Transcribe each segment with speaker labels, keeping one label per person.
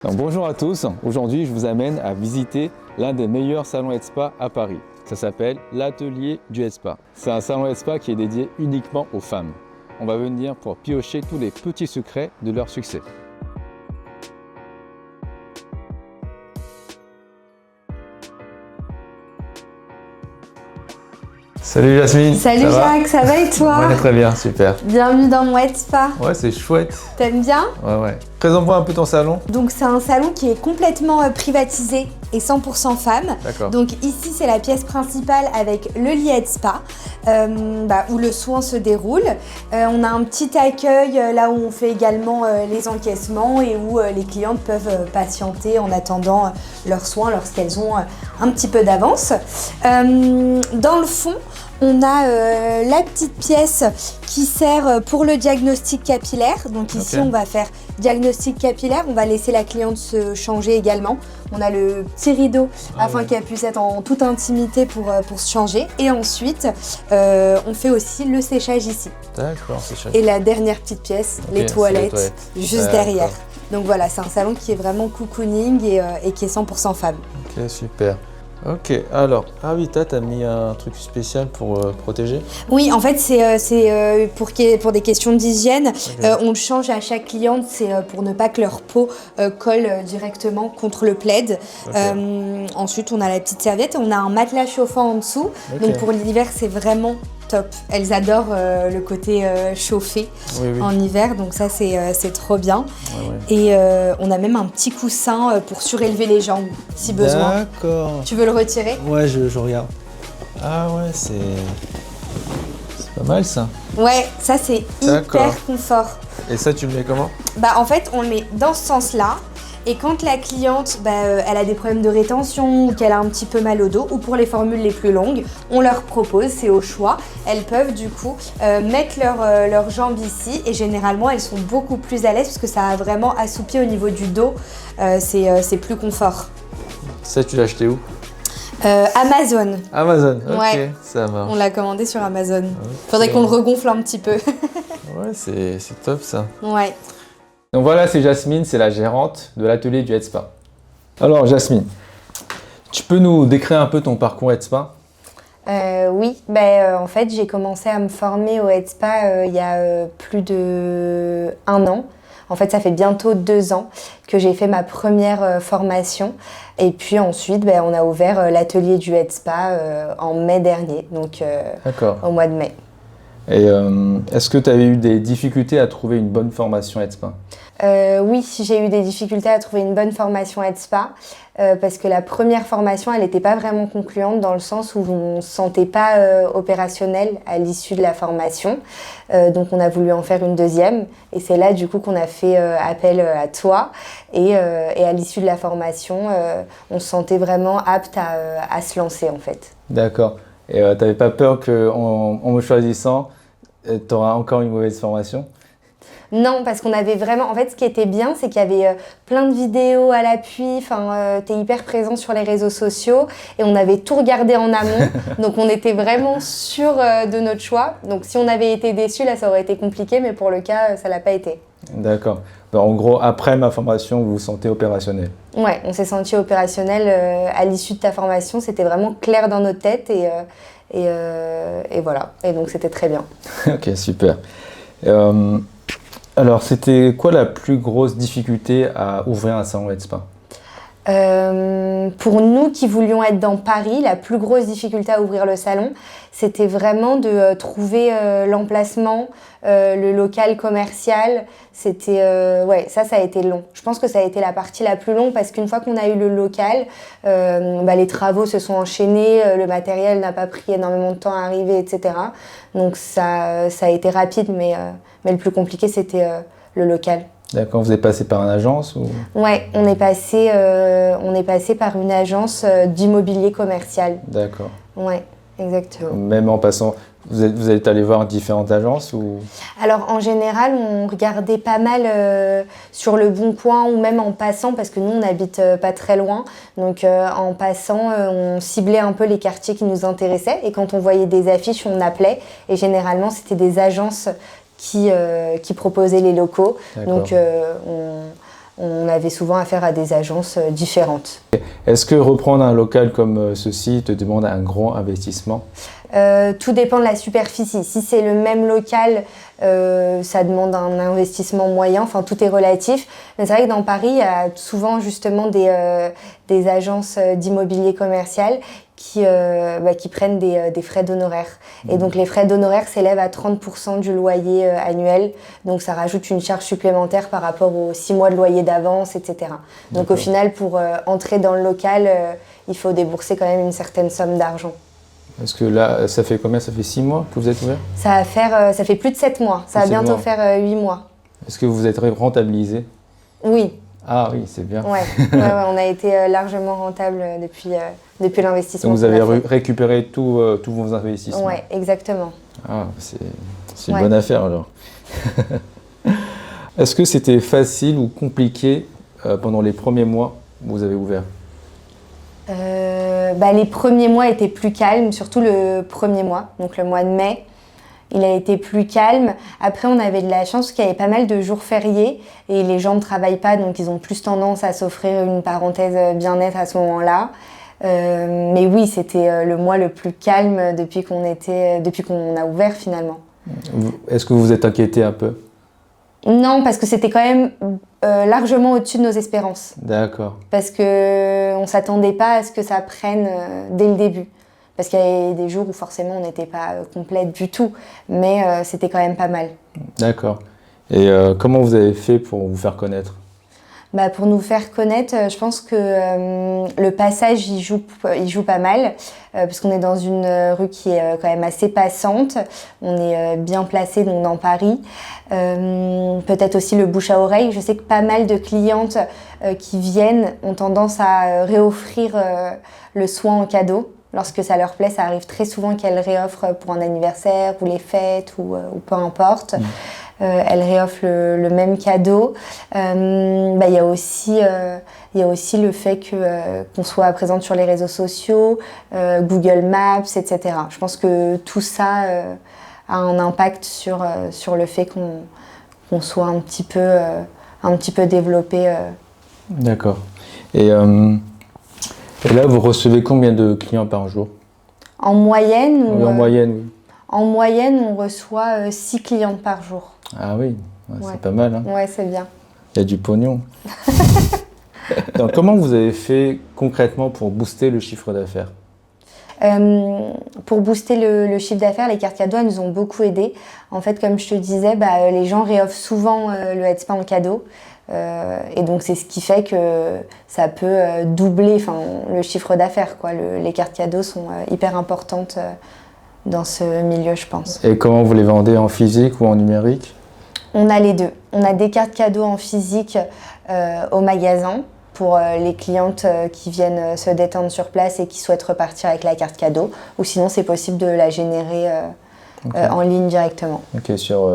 Speaker 1: Donc, bonjour à tous, aujourd'hui je vous amène à visiter l'un des meilleurs salons Headspa à Paris. Ça s'appelle l'Atelier du Headspa. C'est un salon Headspa qui est dédié uniquement aux femmes. On va venir pour piocher tous les petits secrets de leur succès. Salut Jasmine.
Speaker 2: Salut Jacques, ça va et toi?
Speaker 1: Ouais, très bien, super.
Speaker 2: Bienvenue dans mon Headspa.
Speaker 1: Ouais, c'est chouette.
Speaker 2: T'aimes bien?
Speaker 1: Ouais. Présente-moi un peu ton salon.
Speaker 2: Donc c'est un salon qui est complètement privatisé et 100% femmes.
Speaker 1: D'accord.
Speaker 2: Donc ici c'est la pièce principale avec le lit Headspa où le soin se déroule. On a un petit accueil là où on fait également les encaissements et où les clientes peuvent patienter en attendant leurs soins lorsqu'elles ont un petit peu d'avance. Dans le fond, on a la petite pièce qui sert pour le diagnostic capillaire. Donc ici, on va faire diagnostic capillaire. On va laisser la cliente se changer également. On a le petit rideau afin qu'elle puisse être en toute intimité pour se changer. Et ensuite, on fait aussi le séchage ici.
Speaker 1: D'accord, séchage.
Speaker 2: Et la dernière petite pièce, les toilettes, juste derrière. Donc voilà, c'est un salon qui est vraiment cocooning et qui est 100% femme.
Speaker 1: Ok, super. Ok, alors, ah oui, t'as mis un truc spécial pour protéger?
Speaker 2: Oui, en fait, c'est pour des questions d'hygiène. Okay. On le change à chaque cliente, c'est pour ne pas que leur peau colle directement contre le plaid. Okay. Ensuite, on a la petite serviette et on a un matelas chauffant en dessous. Okay. Donc pour l'hiver, c'est vraiment top. Elles adorent le côté chauffé en hiver, donc ça c'est trop bien. Et on a même un petit coussin pour surélever les jambes si besoin.
Speaker 1: D'accord.
Speaker 2: Tu veux le retirer?
Speaker 1: Ouais, je regarde. Ah ouais, c'est pas mal ça.
Speaker 2: Ouais, ça c'est hyper confort.
Speaker 1: Et ça, tu le mets comment?
Speaker 2: En fait, on le met dans ce sens-là. Et quand la cliente, elle a des problèmes de rétention ou qu'elle a un petit peu mal au dos, ou pour les formules les plus longues, on leur propose, c'est au choix. Elles peuvent du coup mettre leurs jambes ici et généralement elles sont beaucoup plus à l'aise parce que ça a vraiment assoupi au niveau du dos, c'est plus confort.
Speaker 1: Ça, tu l'as acheté où?
Speaker 2: Amazon.
Speaker 1: Amazon, ok,
Speaker 2: ouais.
Speaker 1: Ça marche.
Speaker 2: On l'a commandé sur Amazon. Faudrait qu'on le regonfle un petit peu.
Speaker 1: Ouais, c'est top ça.
Speaker 2: Ouais.
Speaker 1: Donc voilà, c'est Jasmine, c'est la gérante de l'atelier du Headspa. Alors Jasmine, tu peux nous décrire un peu ton parcours Headspa?
Speaker 2: Oui, en fait j'ai commencé à me former au Headspa il y a plus de 1 an. En fait, ça fait bientôt 2 ans que j'ai fait ma première formation. Et puis ensuite, on a ouvert l'atelier du Headspa en mai dernier, donc au mois de mai.
Speaker 1: Et est-ce que tu avais eu des difficultés à trouver une bonne formation Headspa?
Speaker 2: Oui, j'ai eu des difficultés à trouver une bonne formation Headspa parce que la première formation, elle n'était pas vraiment concluante dans le sens où on ne se sentait pas opérationnel à l'issue de la formation. Donc on a voulu en faire une deuxième et c'est là du coup qu'on a fait appel à toi et à l'issue de la formation, on se sentait vraiment apte à se lancer en fait.
Speaker 1: D'accord. Et tu n'avais pas peur qu'en me choisissant, tu auras encore une mauvaise formation?
Speaker 2: Non, parce qu'on avait vraiment... En fait, ce qui était bien, c'est qu'il y avait plein de vidéos à l'appui. Enfin, t'es hyper présent sur les réseaux sociaux et on avait tout regardé en amont. Donc, on était vraiment sûr de notre choix. Donc, si on avait été déçus, là, ça aurait été compliqué. Mais pour le cas, ça l'a pas été.
Speaker 1: D'accord. En gros, après ma formation, vous vous sentez opérationnel?
Speaker 2: Ouais, on s'est senti opérationnel à l'issue de ta formation. C'était vraiment clair dans notre tête et voilà. Et donc, c'était très bien.
Speaker 1: Ok, super. Alors, c'était quoi la plus grosse difficulté à ouvrir un salon Headspa?
Speaker 2: Pour nous qui voulions être dans Paris, la plus grosse difficulté à ouvrir le salon, c'était vraiment de trouver l'emplacement, le local commercial. C'était, ça a été long. Je pense que ça a été la partie la plus longue parce qu'une fois qu'on a eu le local, les travaux se sont enchaînés, le matériel n'a pas pris énormément de temps à arriver, etc. Donc ça a été rapide, mais le plus compliqué, c'était le local.
Speaker 1: D'accord, vous êtes passé par une agence ou...
Speaker 2: Ouais, on est passé par une agence d'immobilier commercial.
Speaker 1: D'accord.
Speaker 2: Ouais, exactement.
Speaker 1: Même en passant, vous êtes allé voir différentes agences ou...
Speaker 2: Alors en général, on regardait pas mal sur le Bon Coin ou même en passant parce que nous on n'habite pas très loin. Donc en passant, on ciblait un peu les quartiers qui nous intéressaient et quand on voyait des affiches, on appelait et généralement c'était des agences qui proposaient les locaux. Donc on avait souvent affaire à des agences différentes.
Speaker 1: Est-ce que reprendre un local comme ceci te demande un grand investissement?
Speaker 2: Tout dépend de la superficie. Si c'est le même local, ça demande un investissement moyen. Enfin, tout est relatif. Mais c'est vrai que dans Paris, il y a souvent justement des agences d'immobilier commercial qui prennent des frais d'honoraires. Et donc, les frais d'honoraires s'élèvent à 30% du loyer annuel. Donc, ça rajoute une charge supplémentaire par rapport aux 6 mois de loyer d'avance, etc. Donc, au final, pour entrer dans le local, il faut débourser quand même une certaine somme d'argent.
Speaker 1: Est-ce que là, ça fait combien? Ça fait 6 mois que vous êtes ouvert?
Speaker 2: Ça fait plus de 7 mois. Ça va bientôt faire 8 mois.
Speaker 1: Est-ce que vous êtes rentabilisé?
Speaker 2: Oui.
Speaker 1: Ah oui, c'est bien.
Speaker 2: Ouais, on a été largement rentable depuis l'investissement.
Speaker 1: Donc vous avez récupéré tous vos investissements?
Speaker 2: Oui, exactement.
Speaker 1: Ah, c'est une bonne affaire alors. Est-ce que c'était facile ou compliqué pendant les premiers mois où vous avez ouvert?
Speaker 2: Les premiers mois étaient plus calmes, surtout le premier mois, donc le mois de mai. Il a été plus calme. Après, on avait de la chance qu'il y avait pas mal de jours fériés et les gens ne travaillent pas, donc ils ont plus tendance à s'offrir une parenthèse bien-être à ce moment-là. Mais oui, c'était le mois le plus calme depuis qu'on a ouvert finalement.
Speaker 1: Est-ce que vous vous êtes inquiété un peu?
Speaker 2: Non, parce que c'était quand même largement au-dessus de nos espérances.
Speaker 1: D'accord.
Speaker 2: Parce qu'on ne s'attendait pas à ce que ça prenne dès le début. Parce qu'il y avait des jours où forcément on n'était pas complète du tout, mais c'était quand même pas mal.
Speaker 1: D'accord. Et comment vous avez fait pour vous faire connaître?
Speaker 2: Pour nous faire connaître, je pense que le passage il joue pas mal, parce qu'on est dans une rue qui est quand même assez passante. On est bien placé donc dans Paris. Peut-être aussi le bouche à oreille. Je sais que pas mal de clientes qui viennent ont tendance à réoffrir le soin en cadeau. Lorsque ça leur plaît, ça arrive très souvent qu'elles réoffrent pour un anniversaire ou les fêtes ou peu importe. Elles réoffrent le même cadeau. Il y a aussi le fait qu'on soit présente sur les réseaux sociaux, Google Maps, etc. Je pense que tout ça a un impact sur le fait qu'on soit un petit peu développé.
Speaker 1: D'accord. Et là, vous recevez combien de clients par jour?
Speaker 2: En moyenne?
Speaker 1: Oui, en moyenne, oui.
Speaker 2: En moyenne, on reçoit 6 clientes par jour.
Speaker 1: Ah oui, c'est pas mal. Hein.
Speaker 2: Ouais, c'est bien.
Speaker 1: Il y a du pognon. Donc, comment vous avez fait concrètement pour booster le chiffre d'affaires?
Speaker 2: Pour booster le chiffre d'affaires, les cartes cadeaux elles nous ont beaucoup aidés. En fait, comme je te disais, les gens réoffrent souvent le headspa en cadeau. Et donc, c'est ce qui fait que ça peut doubler le chiffre d'affaires. Les cartes cadeaux sont hyper importantes dans ce milieu, je pense.
Speaker 1: Et comment vous les vendez, en physique ou en numérique?
Speaker 2: On a les deux. On a des cartes cadeaux en physique au magasin pour les clientes qui viennent se détendre sur place et qui souhaitent repartir avec la carte cadeau. Ou sinon, c'est possible de la générer en ligne directement.
Speaker 1: Ok, sur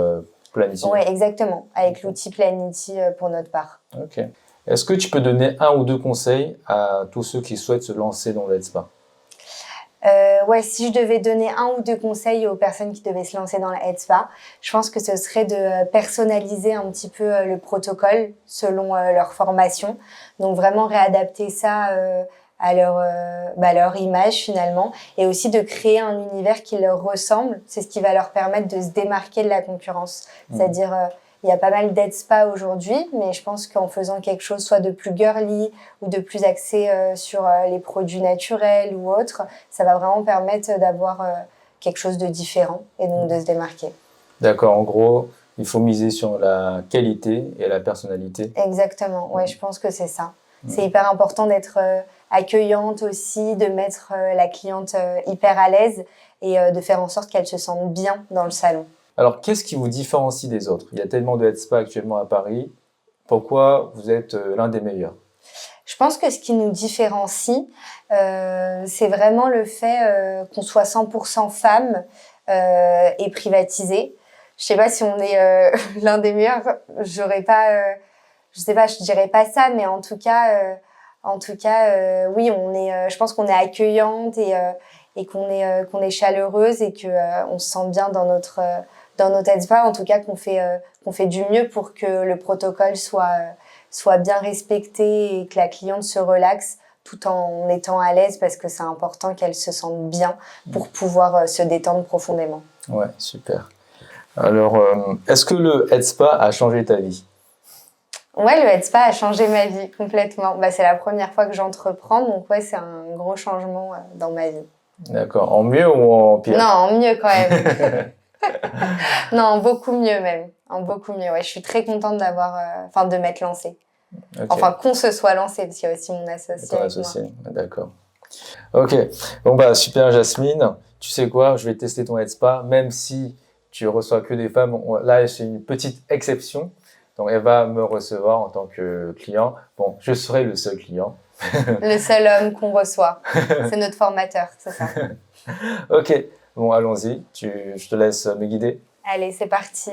Speaker 1: Planity.
Speaker 2: Oui, exactement, avec l'outil Planity pour notre part.
Speaker 1: Ok. Est-ce que tu peux donner 1 ou 2 conseils à tous ceux qui souhaitent se lancer dans le headspa?
Speaker 2: Si je devais donner 1 ou 2 conseils aux personnes qui devaient se lancer dans la headspa, je pense que ce serait de personnaliser un petit peu le protocole selon leur formation. Donc vraiment réadapter ça à leur image finalement, et aussi de créer un univers qui leur ressemble. C'est ce qui va leur permettre de se démarquer de la concurrence. C'est-à-dire, il y a pas mal d'aidspa aujourd'hui, mais je pense qu'en faisant quelque chose soit de plus girly ou de plus axé sur les produits naturels ou autres, ça va vraiment permettre d'avoir quelque chose de différent et donc de se démarquer.
Speaker 1: D'accord, en gros, il faut miser sur la qualité et la personnalité.
Speaker 2: Exactement, ouais, je pense que c'est ça. C'est hyper important d'être accueillante aussi, de mettre la cliente hyper à l'aise et de faire en sorte qu'elle se sente bien dans le salon.
Speaker 1: Alors, qu'est-ce qui vous différencie des autres? Il y a tellement de headspa actuellement à Paris. Pourquoi vous êtes l'un des meilleurs?
Speaker 2: Je pense que ce qui nous différencie, c'est vraiment le fait qu'on soit 100% femmes et privatisé. Je sais pas si on est l'un des meilleurs. Je dirais pas ça, mais en tout cas, oui, je pense qu'on est accueillante et qu'on est chaleureuse et que on se sent bien dans notre headspa. En tout cas, qu'on fait du mieux pour que le protocole soit soit bien respecté et que la cliente se relaxe tout en étant à l'aise parce que c'est important qu'elle se sente bien pour pouvoir se détendre profondément.
Speaker 1: Ouais, super. Alors, est-ce que le Head Spa a changé ta vie?
Speaker 2: Ouais, le Head Spa a changé ma vie complètement. C'est la première fois que j'entreprends, donc ouais, c'est un gros changement dans ma vie.
Speaker 1: D'accord. En mieux ou en pire?
Speaker 2: Non, en mieux quand même. Non, en beaucoup mieux même. En beaucoup mieux, ouais. Je suis très contente de m'être lancée.
Speaker 1: Okay.
Speaker 2: Enfin, qu'on se soit lancé, parce qu'il y a aussi mon associé.
Speaker 1: Ton associé, d'accord. Ok, bon bah super Jasmine, tu sais quoi, je vais tester ton Head Spa, même si tu reçois que des femmes, là c'est une petite exception, donc elle va me recevoir en tant que client, bon je serai le seul client.
Speaker 2: Le seul homme qu'on reçoit, c'est notre formateur, c'est ça.
Speaker 1: Ok, bon allons-y, je te laisse me guider.
Speaker 2: Allez, c'est parti.